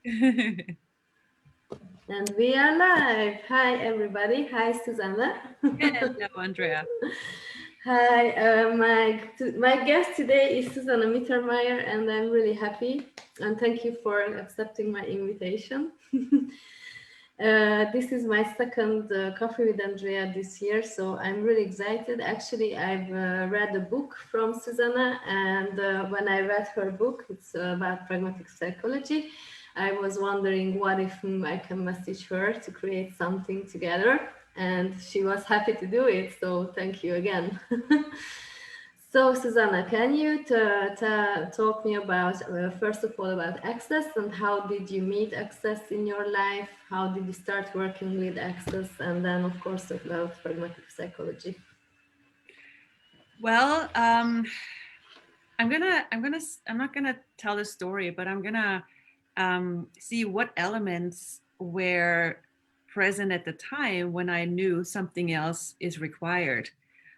And we are live. Hi, everybody. Hi, Susanna. Hello, Andrea. Hi, my guest today is Susanna Mittermeier, and I'm really happy. And thank you for accepting my invitation. This is my second coffee with Andrea this year, so I'm really excited. Actually, I've read a book from Susanna, and when I read her book, it's about pragmatic psychology. I was wondering what if I can message her to create something together, and she was happy to do it. So thank you again. So, Susanna, can you talk me about, first of all, about Access and how did you meet Access in your life? How did you start working with Access? And then, of course, talk about pragmatic psychology. Well, I'm not gonna tell the story, but I'm gonna see what elements were present at the time when I knew something else is required.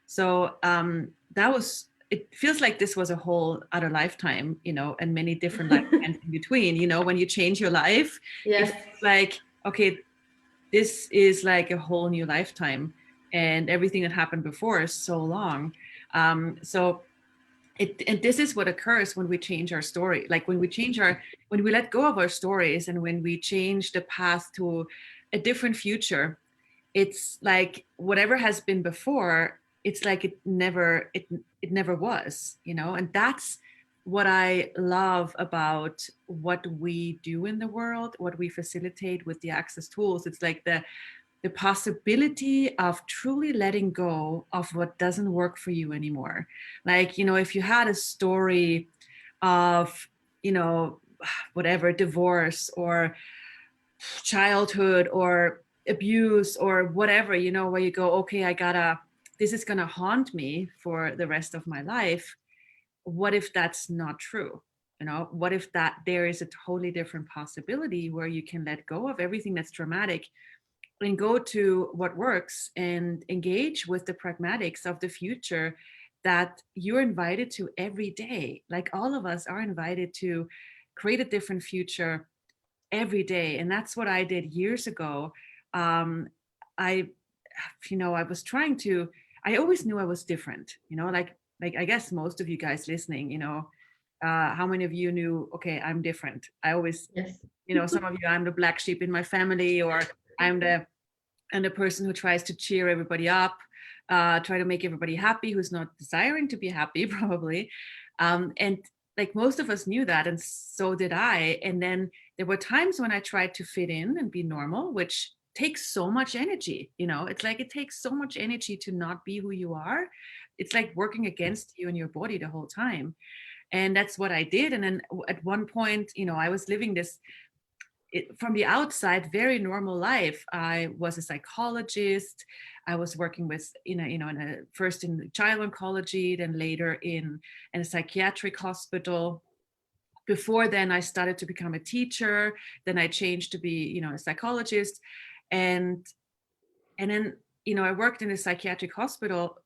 So that was. It feels like this was a whole other lifetime, and many different lifetimes in between. When you change your life, it Yes. feels like okay, this is like a whole new lifetime, and everything that happened before is so long. So and this is what occurs when we change our story, like when we let go of our stories and when we change the path to a different future. It's like whatever has been before, it's like it never was, and that's what I love about what we do in the world, what we facilitate with the Access tools. It's like the possibility of truly letting go of what doesn't work for you anymore. Like, if you had a story of, you know, whatever, divorce or childhood or abuse or whatever, where you go, okay, this is going to haunt me for the rest of my life. What if that's not true? What if that there is a totally different possibility where you can let go of everything that's traumatic and go to what works and engage with the pragmatics of the future that you're invited to every day. Like all of us are invited to create a different future every day. And that's what I did years ago. Um, I, I was trying to, I always knew I was different, like I guess most of you guys listening, how many of you knew, okay, I'm different? I always, Yes. some of you, I'm the black sheep in my family, or I'm the person who tries to cheer everybody up, try to make everybody happy, who's not desiring to be happy, probably. And like most of us knew that, and so did I. And then there were times when I tried to fit in and be normal, which takes so much energy. It's like it takes so much energy to not be who you are. It's like working against you and your body the whole time. And that's what I did. And then at one point, I was living this from the outside very normal life. I was a psychologist. I was working with first in child oncology, then later in a psychiatric hospital. Before then I started to become a teacher, then I changed to be a psychologist. And and then I worked in a psychiatric hospital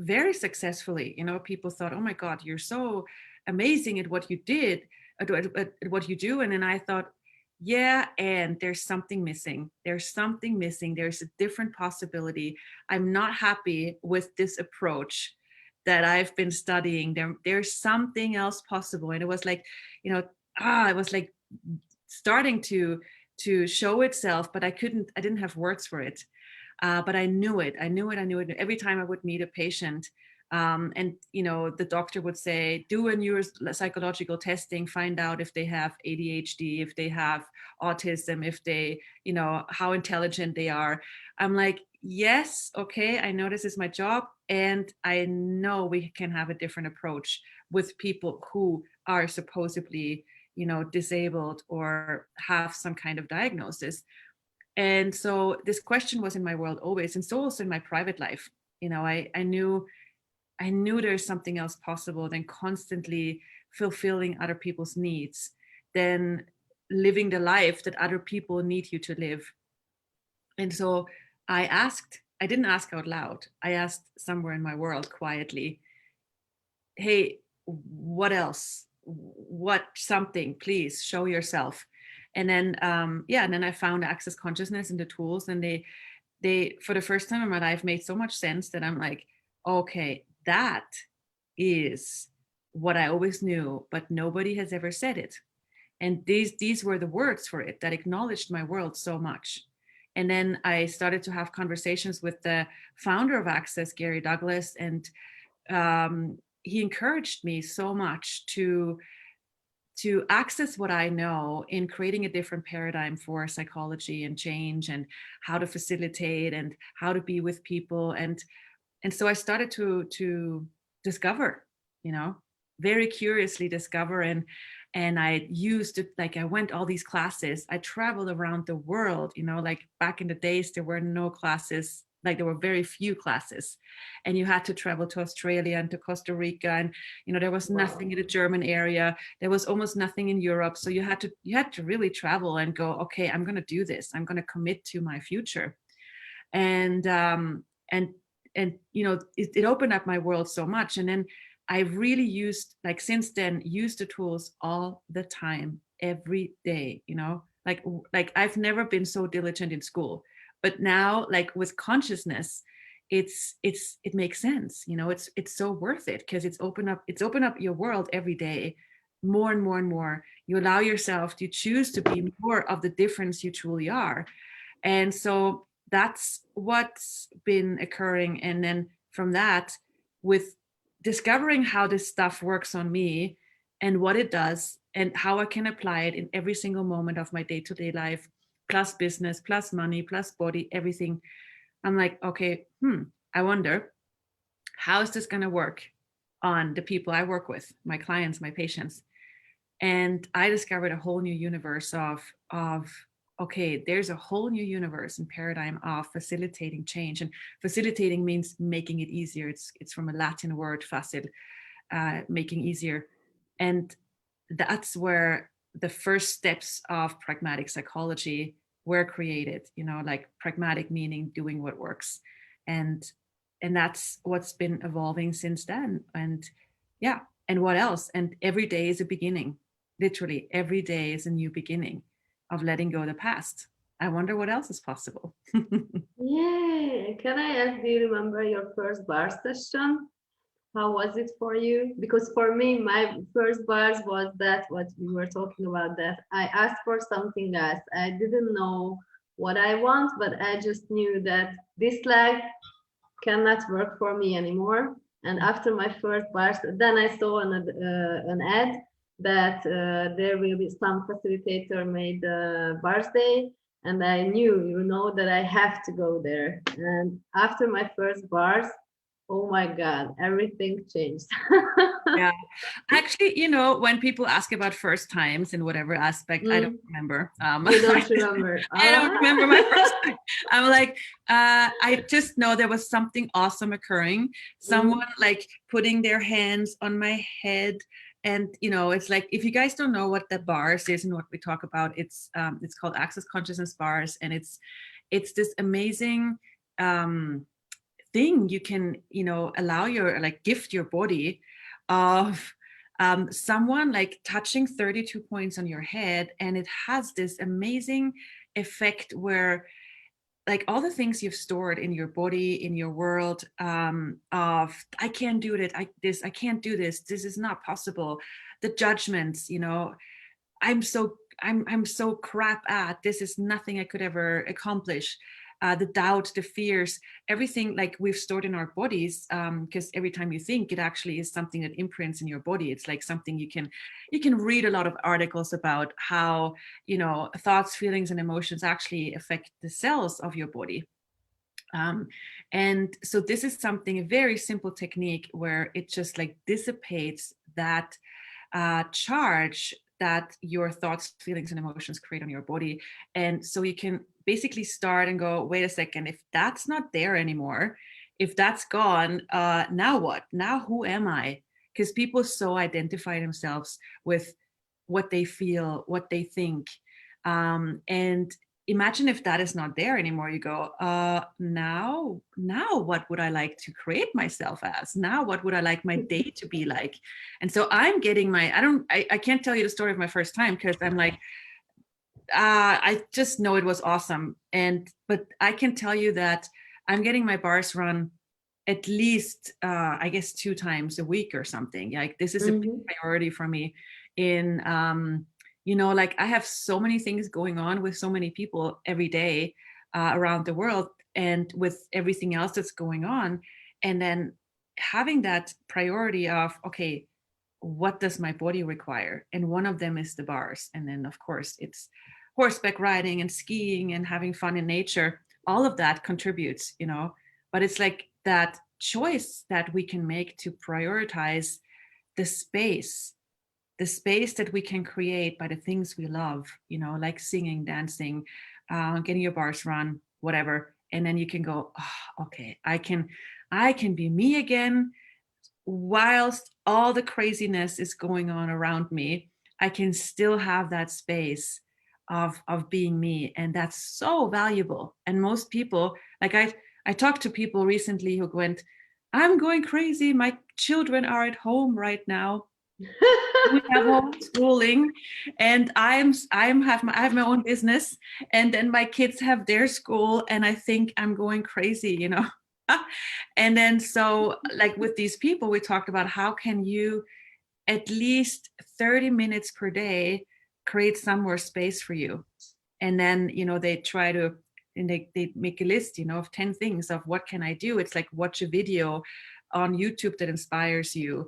very successfully. People thought, oh my god, you're so amazing at what you did, at what you do. And then I thought, yeah, and there's something missing. There's a different possibility. I'm not happy with this approach that I've been studying. There's something else possible. And it was like, you know it was like starting to show itself, but I didn't have words for it. But I knew it. Every time I would meet a patient, and the doctor would say, do a neuropsychological testing, find out if they have ADHD, if they have autism, if they, how intelligent they are. I'm like, yes, okay, I know this is my job, and I know we can have a different approach with people who are supposedly, disabled or have some kind of diagnosis. And so this question was in my world always, and so also in my private life. I knew there's something else possible than constantly fulfilling other people's needs, than living the life that other people need you to live. And so I didn't ask out loud. I asked somewhere in my world quietly, hey, what else? What something, please show yourself. And then and then I found Access Consciousness and the tools, and they for the first time in my life made so much sense that I'm like, okay, that is what I always knew, but nobody has ever said it. And these were the words for it that acknowledged my world so much. And then I started to have conversations with the founder of Access, Gary Douglas, and he encouraged me so much to access what I know in creating a different paradigm for psychology and change, and how to facilitate and how to be with people. And so I started to discover, very curiously discover. And I used it, like I went all these classes. I traveled around the world, like back in the days, there were no classes, like there were very few classes, and you had to travel to Australia and to Costa Rica, and there was nothing in the German area, there was almost nothing in Europe. So you had to really travel and go, okay, I'm going to do this, I'm going to commit to my future. And it opened up my world so much. And then I really used, like since then, used the tools all the time, every day, like I've never been so diligent in school, but now, like with consciousness, it makes sense. It's so worth it, because it's open up your world every day, more and more and more. You allow yourself to choose to be more of the difference you truly are. And so that's what's been occurring. And then from that, with discovering how this stuff works on me and what it does and how I can apply it in every single moment of my day-to-day life, plus business, plus money, plus body, everything, I'm like, okay, I wonder, how is this going to work on the people I work with, my clients, my patients? And I discovered a whole new universe of okay, there's a whole new universe and paradigm of facilitating change. And facilitating means making it easier. It's from a Latin word, facil, making easier. And that's where the first steps of pragmatic psychology were created, like pragmatic meaning doing what works. And that's what's been evolving since then. And yeah, and what else? And every day is a beginning. Literally every day is a new beginning of letting go of the past. I wonder what else is possible. Yeah. Can I ask, do you remember your first bar session? How was it for you? Because for me, my first bars was that what we were talking about, that I asked for something else. I didn't know what I want, but I just knew that this life cannot work for me anymore. And after my first bars, then I saw an ad that there will be some facilitator made bars day, and I knew, that I have to go there. And after my first bars, oh my God, everything changed. Yeah, actually, when people ask about first times in whatever aspect, I don't remember. You don't remember? I don't remember my first time. I'm like, I just know there was something awesome occurring. Someone like putting their hands on my head. And it's like, if you guys don't know what the bars is and what we talk about, it's called Access Consciousness Bars, and it's this amazing thing you can allow your, like, gift your body of someone like touching 32 points on your head, and it has this amazing effect where, like, all the things you've stored in your body, in your world, of I can't do it, I can't do this is not possible, the judgments, I'm so crap at this, is nothing I could ever accomplish, the doubt, the fears, everything like we've stored in our bodies, because every time you think, it actually is something that imprints in your body. It's like something you can read a lot of articles about how thoughts, feelings, and emotions actually affect the cells of your body. And so this is something, a very simple technique where it just like dissipates that charge that your thoughts, feelings, and emotions create on your body. And so you can basically start and go, wait a second, if that's not there anymore, if that's gone, now what? Now who am I? Because people so identify themselves with what they feel, what they think. And imagine if that is not there anymore. You go, now what would I like to create myself as? Now what would I like my day to be like? And so I'm getting I can't tell you the story of my first time, because I'm like, I just know it was awesome. But I can tell you that I'm getting my bars run at least, I guess, 2 times a week or something. Like this is a big Mm-hmm. priority for me. In like I have so many things going on with so many people every day around the world, and with everything else that's going on, and then having that priority of, okay, what does my body require? And one of them is the bars. And then, of course, it's horseback riding and skiing and having fun in nature. All of that contributes, but it's like that choice that we can make to prioritize the space, the space that we can create by the things we love, like singing, dancing, getting your bars run, whatever. And then you can go, oh, okay, I can be me again whilst all the craziness is going on around me. I can still have that space of being me, and that's so valuable. And most people, like I talked to people recently who went, I'm going crazy, my children are at home right now, we have homeschooling, and I have my own business, and then my kids have their school, and I think I'm going crazy. And then, so like with these people, we talked about how can you at least 30 minutes per day create some more space for you. And then they try to, and they make a list of 10 things of what can I do. It's like watch a video on YouTube that inspires you.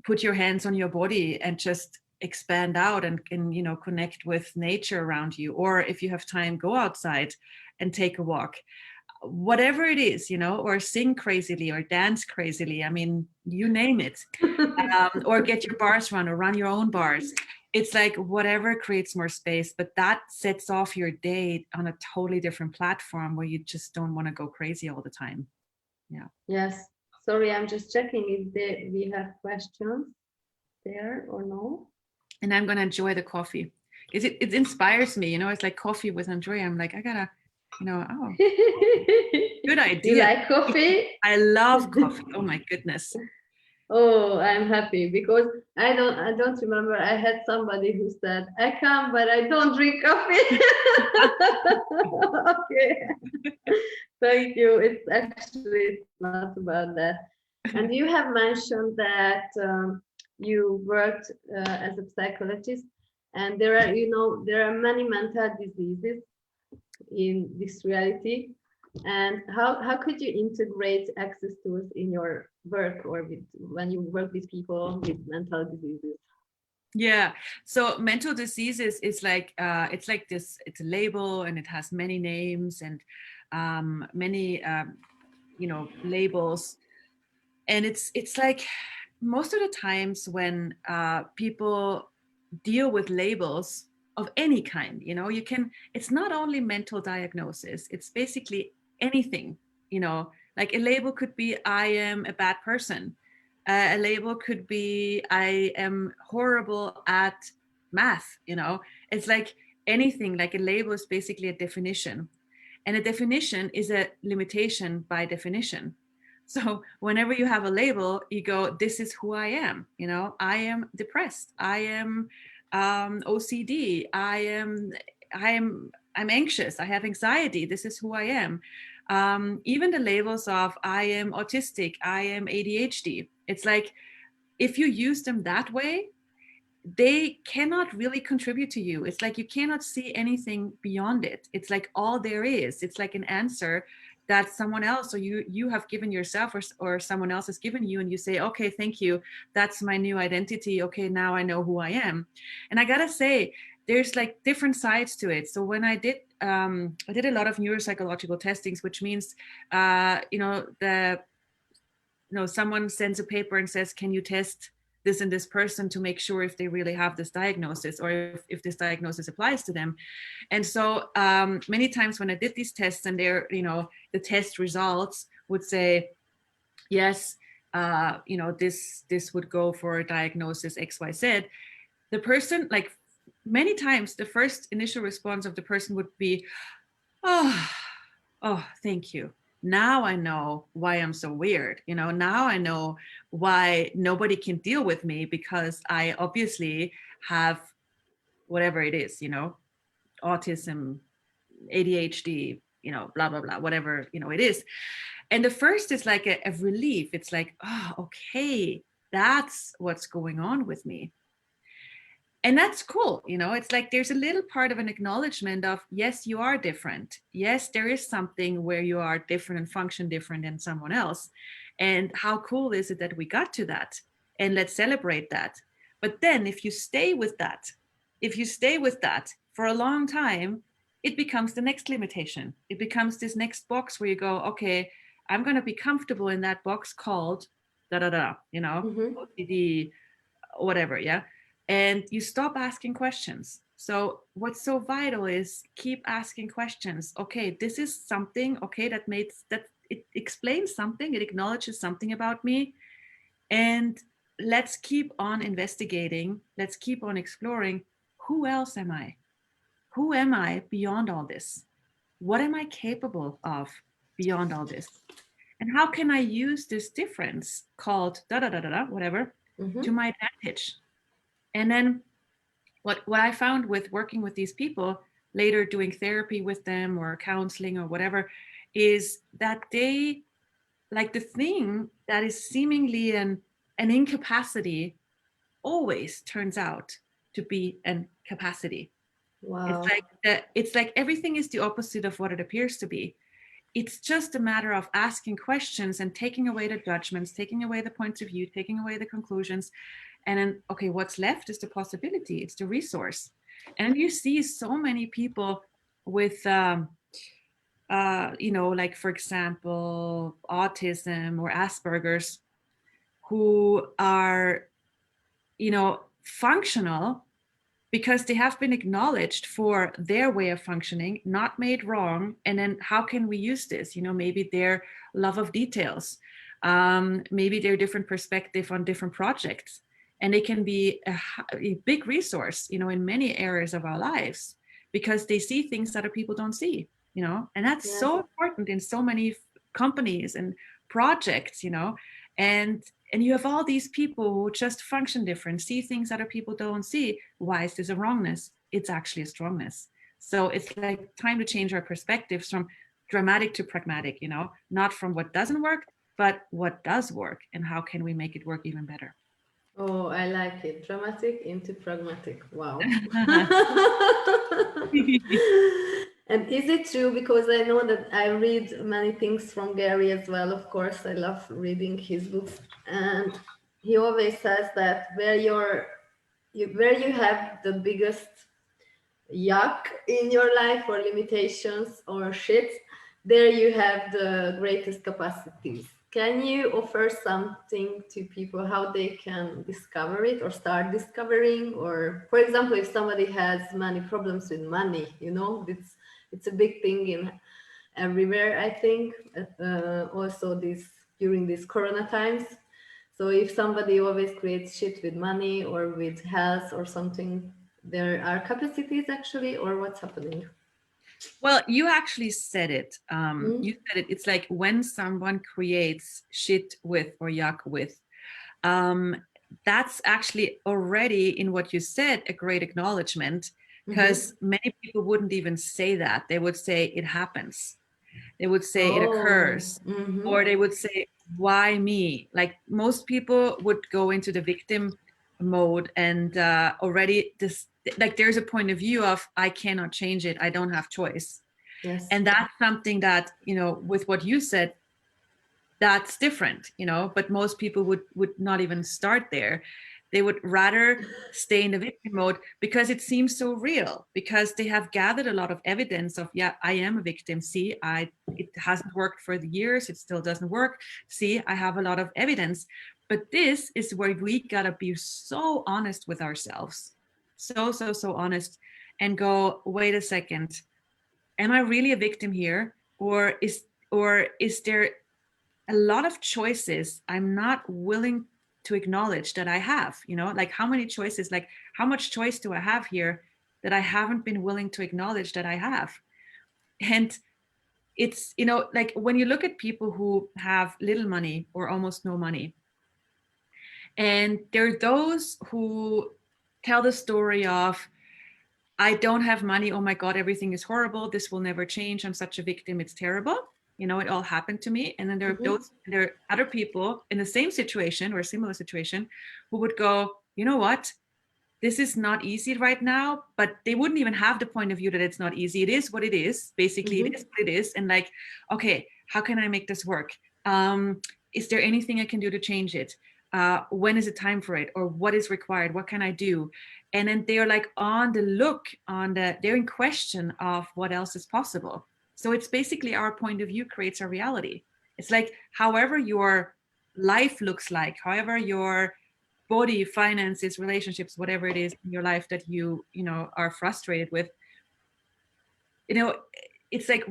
Put your hands on your body and just expand out and connect with nature around you. Or if you have time, go outside and take a walk, whatever it is, or sing crazily or dance crazily. I mean, you name it. Or get your bars run or run your own bars. It's like whatever creates more space, but that sets off your day on a totally different platform where you just don't want to go crazy all the time. Yeah. Yes. Sorry, I'm just checking if we have questions there or no. And I'm going to enjoy the coffee. It inspires me, it's like coffee with Andrea. I'm like, I gotta, oh, good idea. You like coffee? I love coffee. Oh my goodness. Oh, I'm happy because I don't remember. I had somebody who said, I come, but I don't drink coffee. Okay. Thank you. It's not about that. And you have mentioned that you worked as a psychologist, and there are many mental diseases in this reality. And how could you integrate access tools in your work, or when you work with people with mental diseases? Yeah. So mental diseases is like it's like this. It's a label, and it has many names and many labels. And it's like most of the times when people deal with labels of any kind, it's not only mental diagnosis. It's basically anything. Like a label could be I am a bad person. A label could be I am horrible at math. It's like anything. Like a label is basically a definition, and a definition is a limitation by definition. So whenever you have a label, you go, this is who I am. I am depressed, I am OCD, I'm anxious, I have anxiety, this is who I am. Even the labels of I am autistic, I am ADHD, it's like if you use them that way, they cannot really contribute to you. It's like you cannot see anything beyond it. It's like all there is. It's like an answer that someone else or you have given yourself, or someone else has given you, and you say, okay, thank you, that's my new identity. Okay, now I know who I am. And I gotta say, there's like different sides to it. So when I did a lot of neuropsychological testings, which means someone sends a paper and says, can you test this and this person to make sure if they really have this diagnosis, or if this diagnosis applies to them. And so many times when I did these tests, and the test results would say, yes, this would go for a diagnosis XYZ. The person, like many times, the first initial response of the person would be, oh, thank you. Now I know why I'm so weird. Now I know why nobody can deal with me, because I obviously have whatever it is, autism, ADHD, blah, blah, blah, whatever, it is. And the first is like a relief. It's like, oh, okay, that's what's going on with me. And that's cool. It's like there's a little part of an acknowledgement of, yes, you are different. Yes, there is something where you are different and function different than someone else. And how cool is it that we got to that? And let's celebrate that. But then if you stay with that, for a long time, it becomes the next limitation. It becomes this next box where you go, okay, I'm going to be comfortable in that box called da da da, OCD, whatever. Yeah. And you stop asking questions. So what's so vital is keep asking questions. Okay, this is something, okay, that it explains something, it acknowledges something about me. And let's keep on investigating. Let's keep on exploring. Who else am I? Who am I beyond all this? What am I capable of beyond all this? And how can I use this difference called da da da da da, whatever, to my advantage? And then what I found with working with these people, later doing therapy with them or counseling or whatever, is that they, like, the thing that is seemingly an incapacity always turns out to be an capacity. Wow. It's like everything is the opposite of what it appears to be. It's just a matter of asking questions and taking away the judgments, taking away the points of view, taking away the conclusions. And then, okay, what's left is the possibility, it's the resource. And you see so many people with, like, for example, autism or Asperger's, who are, functional because they have been acknowledged for their way of functioning, not made wrong. And then how can we use this? Maybe their love of details, maybe their different perspective on different projects. And they can be a big resource, in many areas of our lives because they see things that other people don't see, and that's so important in so many companies and projects, and you have all these people who just function different, see things other people don't see. Why is this a wrongness? It's actually a strongness. So it's like time to change our perspectives from dramatic to pragmatic, not from what doesn't work, but what does work and how can we make it work even better. Oh, I like it. Dramatic into pragmatic. Wow. And is it true? Because I know that I read many things from Gary as well. Of course, I love reading his books, and he always says that where you have the biggest yuck in your life or limitations or shit, there you have the greatest capacities. Can you offer something to people how they can discover it or start discovering? Or, for example, if somebody has many problems with money, it's a big thing in everywhere, I think. Also, during these Corona times. So if somebody always creates shit with money or with health or something, there are capacities actually, or what's happening? Well, you actually said it. You said it. It's like when someone creates shit with or yuck with, that's actually already in what you said a great acknowledgement, because many people wouldn't even say that. They would say it happens. They would say it occurs, or they would say, why me? Like most people would go into the victim mode and already this, like there's a point of view of I cannot change it, I don't have choice. Yes. And that's something that, with what you said, that's different, but most people would not even start there. They would rather stay in the victim mode because it seems so real, because they have gathered a lot of evidence of, yeah, I am a victim. See, it hasn't worked for the years. It still doesn't work. See, I have a lot of evidence. But this is where we gotta be so honest with ourselves. So honest, and go, wait a second, am I really a victim here? Or is there a lot of choices I'm not willing to acknowledge that I have, like how many choices, like how much choice do I have here that I haven't been willing to acknowledge that I have? And it's, like when you look at people who have little money or almost no money, and there are those who tell the story of, I don't have money. Oh my God, everything is horrible. This will never change. I'm such a victim. It's terrible. You know, it all happened to me. And then there are other people in the same situation or a similar situation who would go, you know what? This is not easy right now, but they wouldn't even have the point of view that it's not easy. It is what it is. Basically, it is what it is. And like, okay, how can I make this work? Is there anything I can do to change it? When is it time for it? Or what is required? What can I do? And then they're like on the look, they're in question of what else is possible. So it's basically our point of view creates our reality. It's like however your life looks like, however your body, finances, relationships, whatever it is in your life that you know are frustrated with, you know, it's like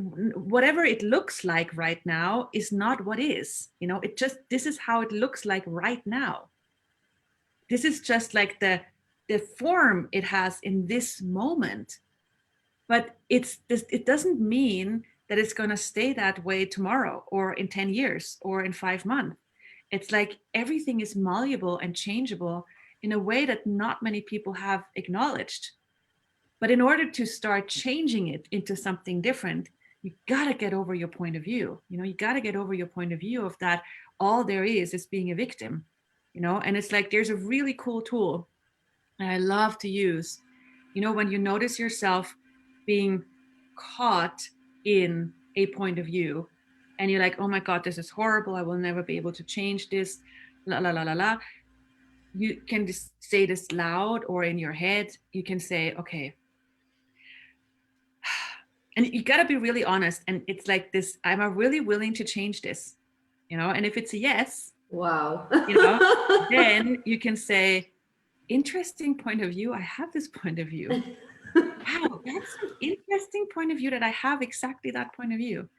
whatever it looks like right now is not what is. You know, it just, this is how it looks like right now. This is just like the form it has in this moment. But it's this, it doesn't mean that it's going to stay that way tomorrow or in 10 years or in 5 months. It's like everything is malleable and changeable in a way that not many people have acknowledged. But in order to start changing it into something different, you got to get over your point of view. You know, you got to get over your point of view of that all there is being a victim, you know. And it's like there's a really cool tool that I love to use, you know, when you notice yourself being caught in a point of view and you're like, oh my God, this is horrible. I will never be able to change this. La, la, la, la, la. You can just say this loud or in your head. You can say, okay. And you got to be really honest. And it's like this, I'm really willing to change this, you know, and if it's a yes, wow, you know, then you can say, interesting point of view. I have this point of view. Wow, that's an interesting point of view that I have exactly that point of view.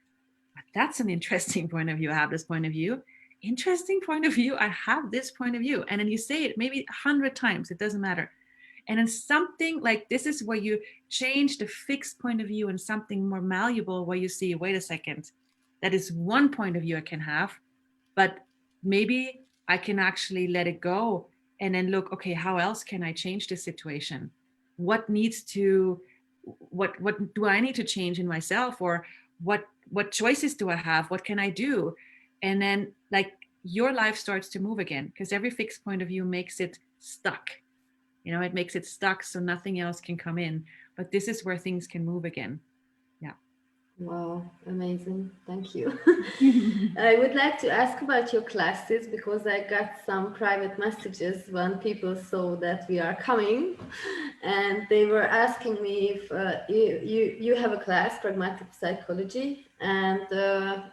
That's an interesting point of view. I have this point of view. Interesting point of view. I have this point of view. And then you say it maybe 100 times. It doesn't matter. And then something like this is where you change the fixed point of view and something more malleable where you see, wait a second, that is one point of view I can have, but maybe I can actually let it go and then look, okay, how else can I change this situation? What do I need to change in myself, or what choices do I have? What can I do? And then like your life starts to move again, because every fixed point of view makes it stuck. You know, it makes it stuck so nothing else can come in. But this is where things can move again. Yeah. wow, amazing. Thank you. I would like to ask about your classes because I got some private messages when people saw that we are coming, and they were asking me if you have a class, pragmatic psychology, and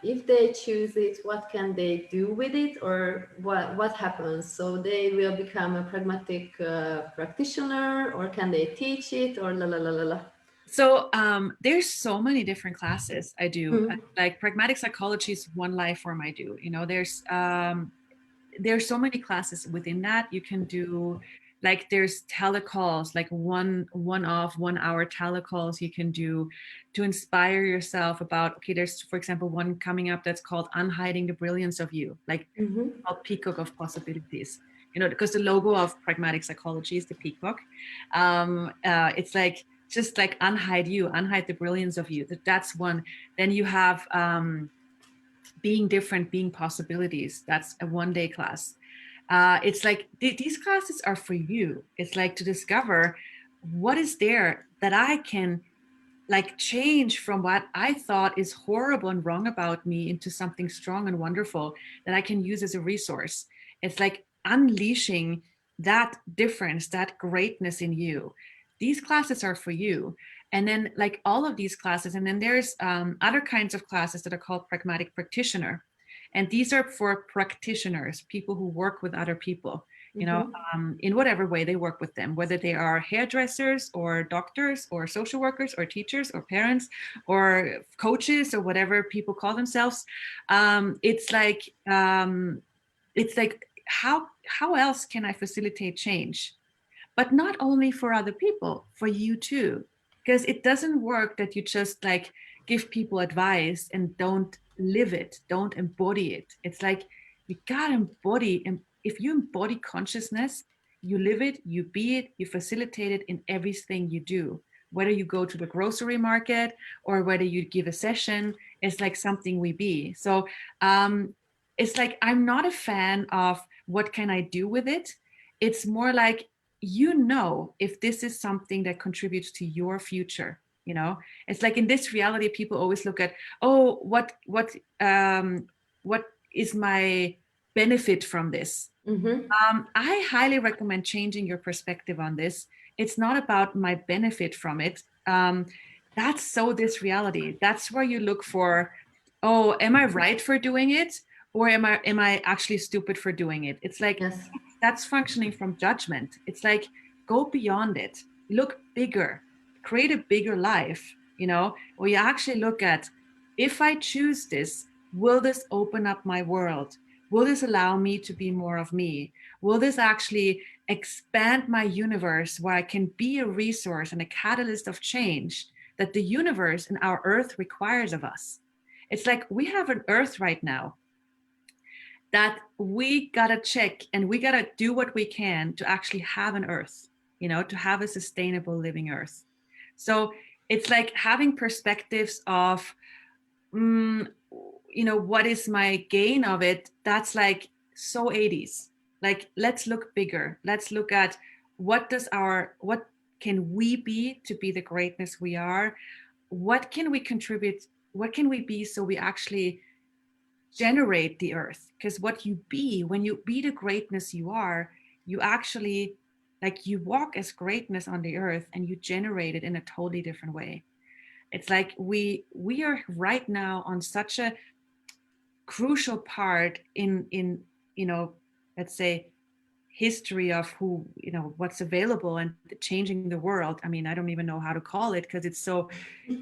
if they choose it, what can they do with it, or what happens? So they will become a pragmatic practitioner, or can they teach it, or la la la la la. So there's so many different classes I do. Like pragmatic psychology is one life form I do. You know, there's so many classes within that. You can do like there's telecalls, like one off 1 hour telecalls you can do to inspire yourself about, okay, there's for example one coming up that's called Unhiding the Brilliance of You, like called Peacock of Possibilities. You know, because the logo of pragmatic psychology is the peacock. It's like just like unhide you, unhide the brilliance of you. That's one. Then you have being different, being possibilities. That's a 1-day class. It's like these classes are for you. It's like to discover what is there that I can like change from what I thought is horrible and wrong about me into something strong and wonderful that I can use as a resource. It's like unleashing that difference, that greatness in you. These classes are for you. And then like all of these classes, and then there's other kinds of classes that are called pragmatic practitioner. And these are for practitioners, people who work with other people, you know, in whatever way they work with them, whether they are hairdressers or doctors or social workers or teachers or parents or coaches or whatever people call themselves. It's like how else can I facilitate change? But not only for other people, for you too. Because it doesn't work that you just like give people advice and don't live it, don't embody it. It's like you gotta embody, and if you embody consciousness, you live it, you be it, you facilitate it in everything you do. whether you go to the grocery market or whether you give a session, it's like something we be. So it's like, I'm not a fan of what can I do with it. It's more like, you know, if this is something that contributes to your future, you know, it's like in this reality, people always look at, oh, what is my benefit from this? I highly recommend changing your perspective on this. It's not about my benefit from it. That's so this reality. That's where you look for, oh, am I right for doing it? Or am I actually stupid for doing it? It's like, Yes. that's functioning from judgment. It's like, go beyond it, look bigger, create a bigger life, you know, where you actually look at, if I choose this, will this open up my world? Will this allow me to be more of me? Will this actually expand my universe where I can be a resource and a catalyst of change that the universe and our earth requires of us? It's like, we have an earth right now that we gotta check, and we gotta do what we can to actually have an earth, you know, to have a sustainable living earth. So it's like having perspectives of, you know, what is my gain of it? That's like so 80s. Like, let's look bigger. Let's look at what can we be to be the greatness we are? What can we contribute? What can we be so we actually generate the earth? Because what you be, when you be the greatness you are, you actually, like, you walk as greatness on the earth and you generate it in a totally different way. It's like we are right now on such a crucial part in you know, let's say, history of who, you know, what's available and changing the world. I mean, I don't even know how to call it, because it's so,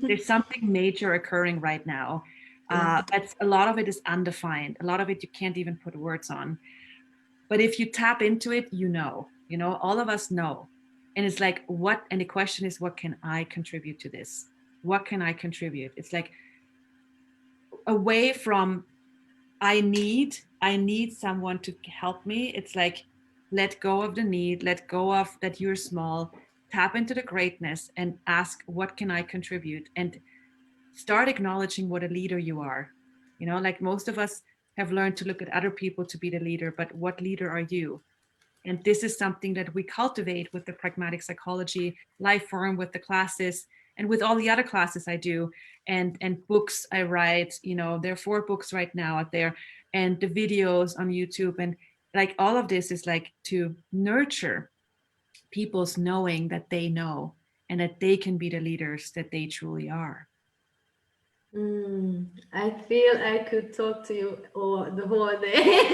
there's something major occurring right now. Yes. That's, a lot of it is undefined, a lot of it you can't even put words on, but if you tap into it, you know, all of us know. And it's like, what, and the question is, what can I contribute to this? What can I contribute? It's like, away from, I need someone to help me. It's like, let go of the need, let go of that you're small, tap into the greatness and ask, what can I contribute? And start acknowledging what a leader you are. You know, like, most of us have learned to look at other people to be the leader, but what leader are you? And this is something that we cultivate with the pragmatic psychology life form, with the classes, and with all the other classes I do, and books I write. You know, there are 4 books right now out there, and the videos on YouTube, and like, all of this is like to nurture people's knowing that they know, and that they can be the leaders that they truly are. I feel I could talk to you the whole day.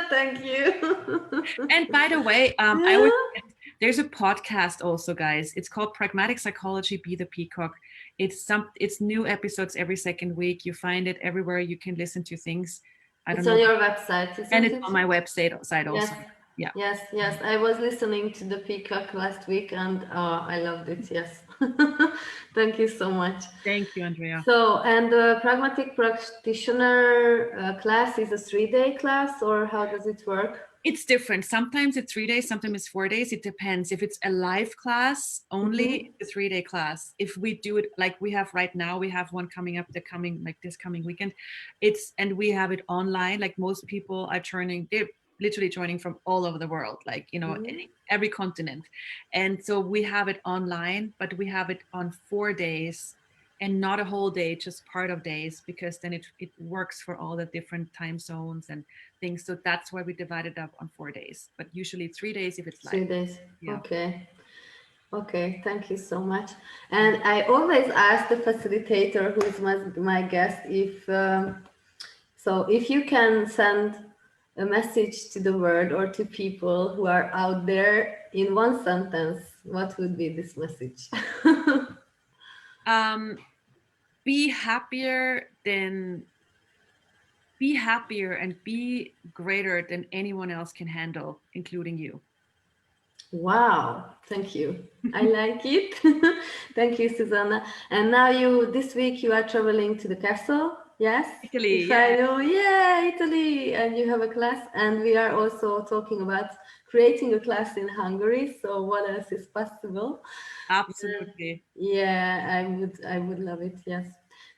Thank you. And by the way, I Yeah. would, there's a podcast also, guys. It's called Pragmatic Psychology, Be the Peacock. It's new episodes every second week. You find it everywhere you can listen to things. I don't It's know. on your website, And isn't it's it? on my website Yes. also. Yeah. Yes, yes. I was listening to the Peacock last week and I loved it. Yes. Thank you so much. Thank you, Andrea. So, and the pragmatic practitioner class is a 3-day class, or how does it work? It's different. Sometimes it's 3 days, sometimes it's 4 days. It depends. If it's a live class only, it's a 3-day class. If we do it like we have right now, we have one coming up this coming weekend. And we have it online. Like, most people are they're literally joining from all over the world, like, you know, every continent. And so we have it online, but we have it on 4 days, and not a whole day, just part of days, because then it works for all the different time zones and things. So that's why we divide it up on 4 days, but usually 3 days if it's live. 3 days. Yeah. Okay. Okay, thank you so much. And I always ask the facilitator, who is my guest, if you can send a message to the world or to people who are out there in one sentence, what would be this message? Be happier and be greater than anyone else can handle, including you. Wow, thank you. I like it. Thank you, Susanna. And now this week you are traveling to the castle, Yes, Italy, if yeah. I know, yeah, Italy, and you have a class, and we are also talking about creating a class in Hungary. So what else is possible? Absolutely. Yeah, I would love it. Yes.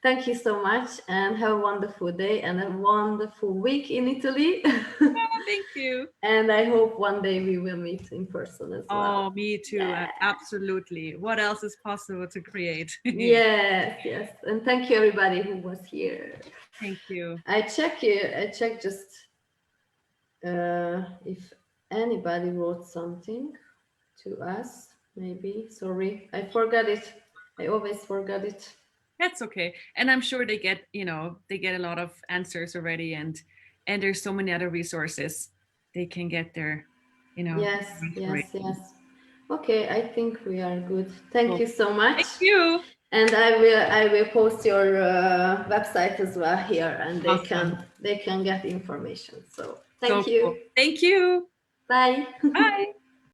Thank you so much, and have a wonderful day and a wonderful week in Italy. Oh, thank you. And I hope one day we will meet in person as well. Oh, me too. Yeah. Absolutely. What else is possible to create? Yes, yes. And thank you everybody who was here. Thank you. I check just if anybody wrote something to us. Maybe. Sorry, I forgot it. I always forgot it. That's okay. And I'm sure they get, they get a lot of answers already, and there's so many other resources they can get their, Yes, yes, inspiration. yes. Okay, I think we are good. Thank Cool. you so much. Thank you. And I will post your website as well here, and Awesome. they can get information. So So thank you. cool. Thank you. Bye. Bye.